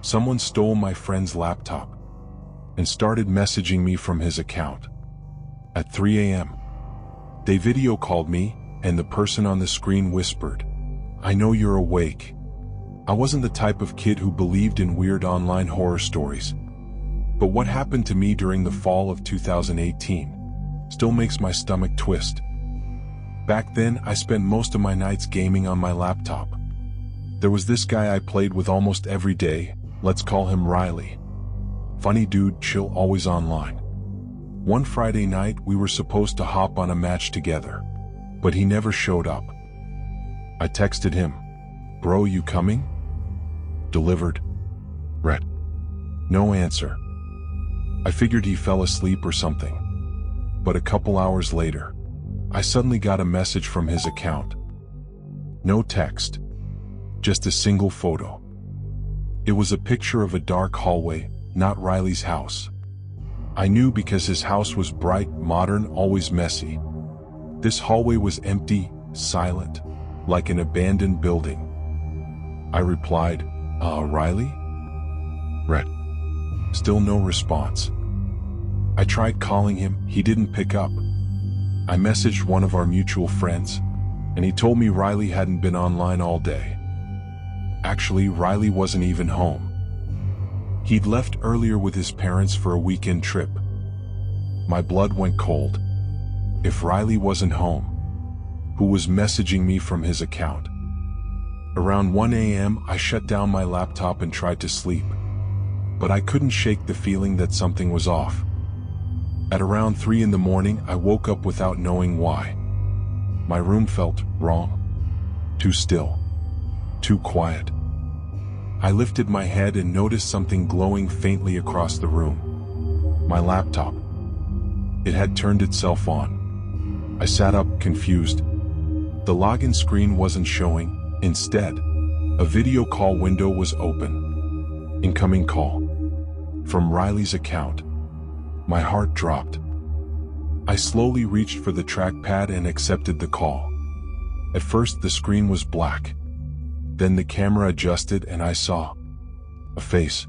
Someone stole my friend's laptop and started messaging me from his account. At 3 a.m., they video called me, and the person on the screen whispered, "I know you're awake." I wasn't the type of kid who believed in weird online horror stories. But what happened to me during the fall of 2018 still makes my stomach twist. Back then, I spent most of my nights gaming on my laptop. There was this guy I played with almost every day, let's call him Riley. Funny dude, chill, always online. One Friday night, we were supposed to hop on a match together, but he never showed up. I texted him, "Bro, you coming?" Delivered. Red. No answer. I figured he fell asleep or something. But a couple hours later, I suddenly got a message from his account. No text, just a single photo. It was a picture of a dark hallway, not Riley's house. I knew because his house was bright, modern, always messy. This hallway was empty, silent, like an abandoned building. I replied, Riley? Red. Still no response. I tried calling him, he didn't pick up. I messaged one of our mutual friends, and he told me Riley hadn't been online all day. Actually, Riley wasn't even home. He'd left earlier with his parents for a weekend trip. My blood went cold. If Riley wasn't home, who was messaging me from his account? Around 1 a.m., I shut down my laptop and tried to sleep. But I couldn't shake the feeling that something was off. At around 3 in the morning, I woke up without knowing why. My room felt wrong. Too still. Too quiet. I lifted my head and noticed something glowing faintly across the room. My laptop. It had turned itself on. I sat up, confused. The login screen wasn't showing. Instead, a video call window was open. Incoming call. From Riley's account. My heart dropped. I slowly reached for the trackpad and accepted the call. At first, the screen was black. Then the camera adjusted and I saw a face.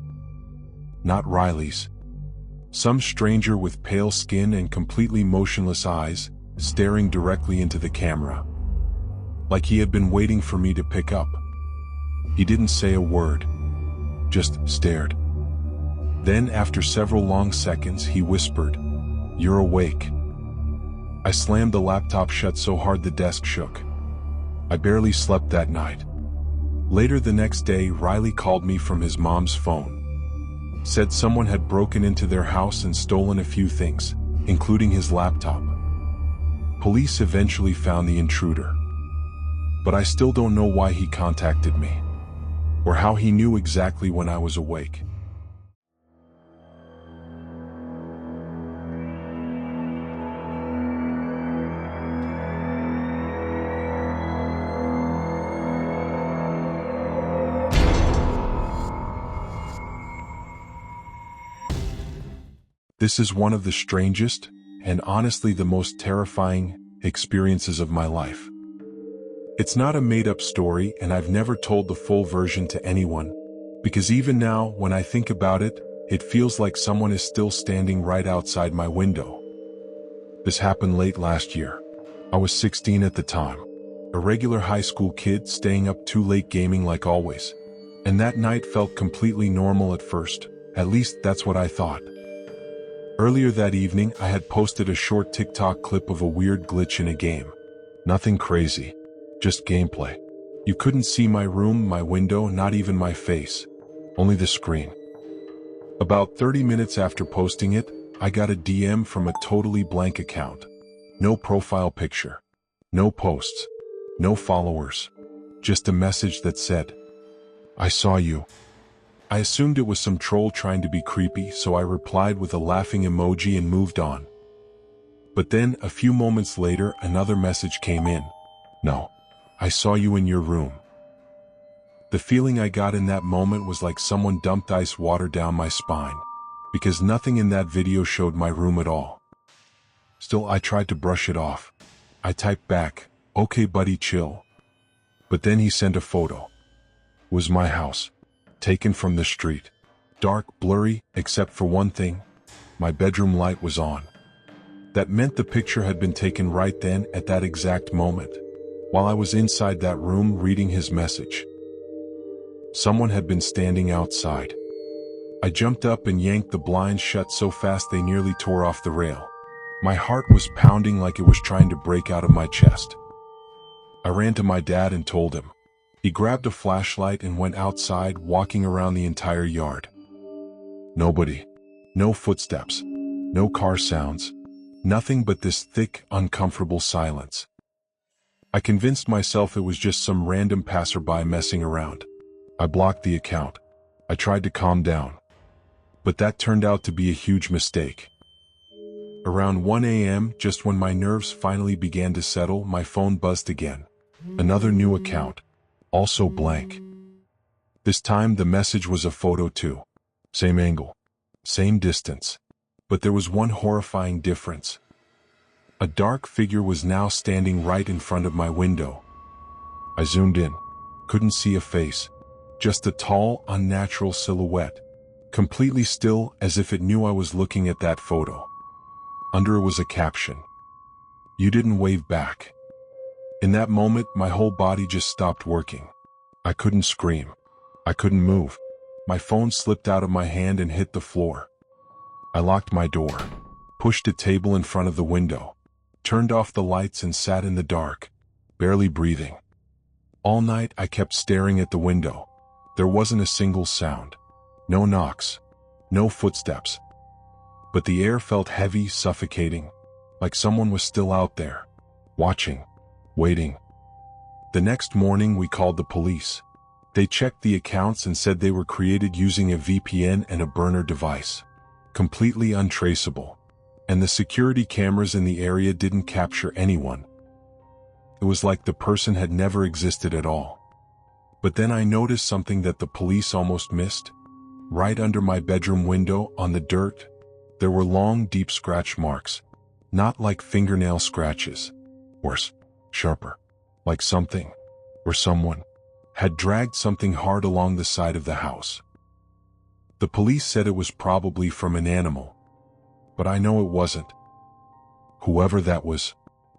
Not Riley's. Some stranger with pale skin and completely motionless eyes, staring directly into the camera. Like he had been waiting for me to pick up. He didn't say a word. Just stared. Then, after several long seconds, he whispered, "You're awake." I slammed the laptop shut so hard the desk shook. I barely slept that night. Later the next day, Riley called me from his mom's phone. Said someone had broken into their house and stolen a few things, including his laptop. Police eventually found the intruder. But I still don't know why he contacted me, or how he knew exactly when I was awake. This is one of the strangest, and honestly the most terrifying, experiences of my life. It's not a made-up story, and I've never told the full version to anyone, because even now, when I think about it, it feels like someone is still standing right outside my window. This happened late last year. I was 16 at the time. A regular high school kid staying up too late gaming like always. And that night felt completely normal at first, at least that's what I thought. Earlier that evening, I had posted a short TikTok clip of a weird glitch in a game. Nothing crazy. Just gameplay. You couldn't see my room, my window, not even my face. Only the screen. About 30 minutes after posting it, I got a DM from a totally blank account. No profile picture. No posts. No followers. Just a message that said, "I saw you." I assumed it was some troll trying to be creepy, so I replied with a laughing emoji and moved on. But then, a few moments later, another message came in. "No. I saw you in your room." The feeling I got in that moment was like someone dumped ice water down my spine, because nothing in that video showed my room at all. Still, I tried to brush it off. I typed back, "Okay buddy, chill." But then he sent a photo. It was my house. taken from the street. Dark, blurry, except for one thing. My bedroom light was on. That meant the picture had been taken right then at that exact moment, while I was inside that room reading his message. Someone had been standing outside. I jumped up and yanked the blinds shut so fast they nearly tore off the rail. My heart was pounding like it was trying to break out of my chest. I ran to my dad and told him. He grabbed a flashlight and went outside, walking around the entire yard. Nobody. No footsteps. No car sounds. Nothing but this thick, uncomfortable silence. I convinced myself it was just some random passerby messing around. I blocked the account. I tried to calm down. But that turned out to be a huge mistake. Around 1 a.m., just when my nerves finally began to settle, my phone buzzed again. Another new account. Also blank. This time the message was a photo too. Same angle. Same distance. But there was one horrifying difference. A dark figure was now standing right in front of my window. I zoomed in. Couldn't see a face. Just a tall, unnatural silhouette. Completely still, as if it knew I was looking at that photo. Under it was a caption. "You didn't wave back." In that moment, my whole body just stopped working. I couldn't scream. I couldn't move. My phone slipped out of my hand and hit the floor. I locked my door, pushed a table in front of the window, turned off the lights and sat in the dark, barely breathing. All night I kept staring at the window. There wasn't a single sound. No knocks. No footsteps. But the air felt heavy, suffocating, like someone was still out there, watching, waiting. The next morning we called the police. They checked the accounts and said they were created using a VPN and a burner device. Completely untraceable. And the security cameras in the area didn't capture anyone. It was like the person had never existed at all. But then I noticed something that the police almost missed. Right under my bedroom window, on the dirt, there were long, deep scratch marks. Not like fingernail scratches. Worse, sharper. Like something, or someone, had dragged something hard along the side of the house. The police said it was probably from an animal. But I know it wasn't. Whoever that was,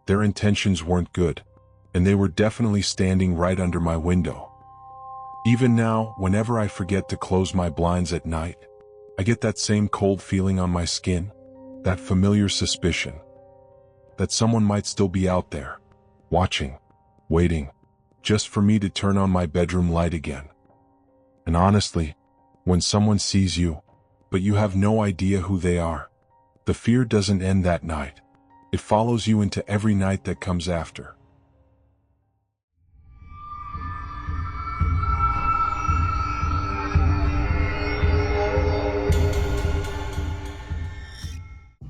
their intentions weren't good, and they were definitely standing right under my window. Even now, whenever I forget to close my blinds at night, I get that same cold feeling on my skin, that familiar suspicion that someone might still be out there, watching, waiting, just for me to turn on my bedroom light again. And honestly, when someone sees you, but you have no idea who they are, the fear doesn't end that night. It follows you into every night that comes after.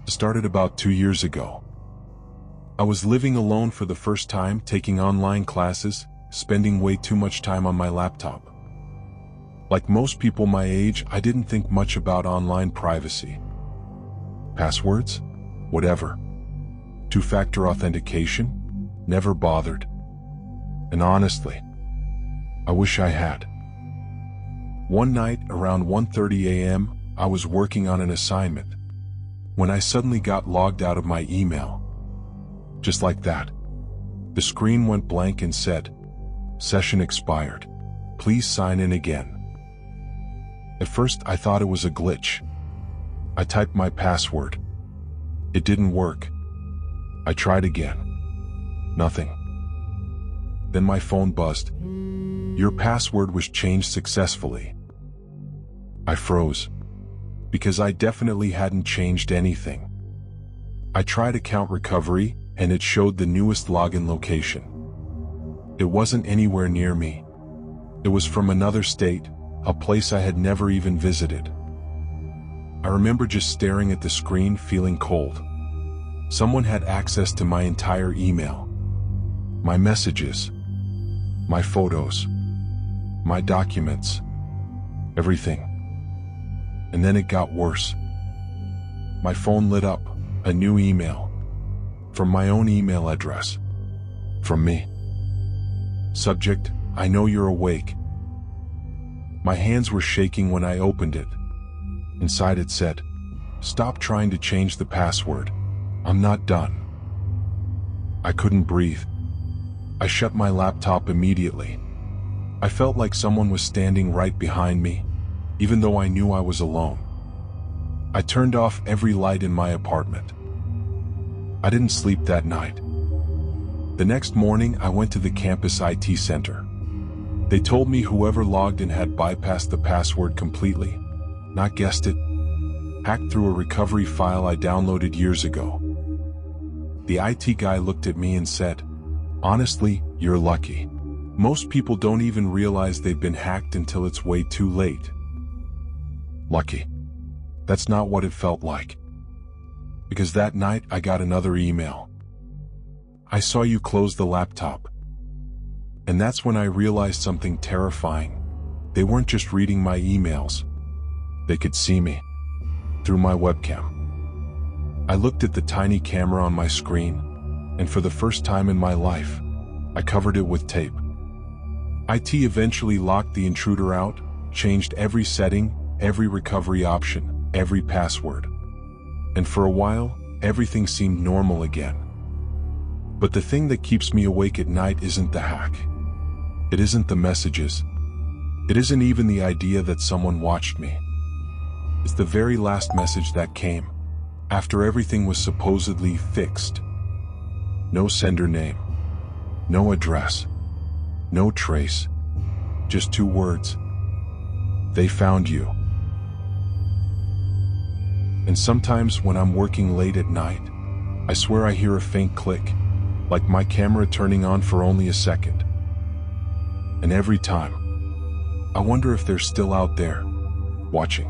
It started about 2 years ago. I was living alone for the first time, taking online classes, spending way too much time on my laptop. Like most people my age, I didn't think much about online privacy. Passwords? Whatever. Two-factor authentication? Never bothered. And honestly, I wish I had. One night, around 1:30 a.m., I was working on an assignment, when I suddenly got logged out of my email. Just like that. The screen went blank and said, "Session expired. Please sign in again." At first, I thought it was a glitch. I typed my password. It didn't work. I tried again. Nothing. Then my phone buzzed. "Your password was changed successfully." I froze, because I definitely hadn't changed anything. I tried account recovery, and it showed the newest login location. It wasn't anywhere near me. It was from another state, a place I had never even visited. I remember just staring at the screen, feeling cold. Someone had access to my entire email. My messages. My photos. My documents. Everything. And then it got worse. My phone lit up, a new email. From my own email address. From me. Subject: I know you're awake. My hands were shaking when I opened it. Inside it said, "Stop trying to change the password. I'm not done." I couldn't breathe. I shut my laptop immediately. I felt like someone was standing right behind me, even though I knew I was alone. I turned off every light in my apartment. I didn't sleep that night. The next morning, I went to the campus IT center. They told me whoever logged in had bypassed the password completely, not guessed it, hacked through a recovery file I downloaded years ago. The IT guy looked at me and said, "Honestly, you're lucky. Most people don't even realize they've been hacked until it's way too late." Lucky. That's not what it felt like. Because that night I got another email. "I saw you close the laptop." And that's when I realized something terrifying. They weren't just reading my emails. They could see me through my webcam. I looked at the tiny camera on my screen, and for the first time in my life, I covered it with tape. IT eventually locked the intruder out, changed every setting, every recovery option, every password. And for a while, everything seemed normal again. But the thing that keeps me awake at night isn't the hack. It isn't the messages. It isn't even the idea that someone watched me. It's the very last message that came, after everything was supposedly fixed. No sender name. No address. No trace. Just 2 words. "They found you." And sometimes when I'm working late at night, I swear I hear a faint click, like my camera turning on for only a second. And every time, I wonder if they're still out there, watching.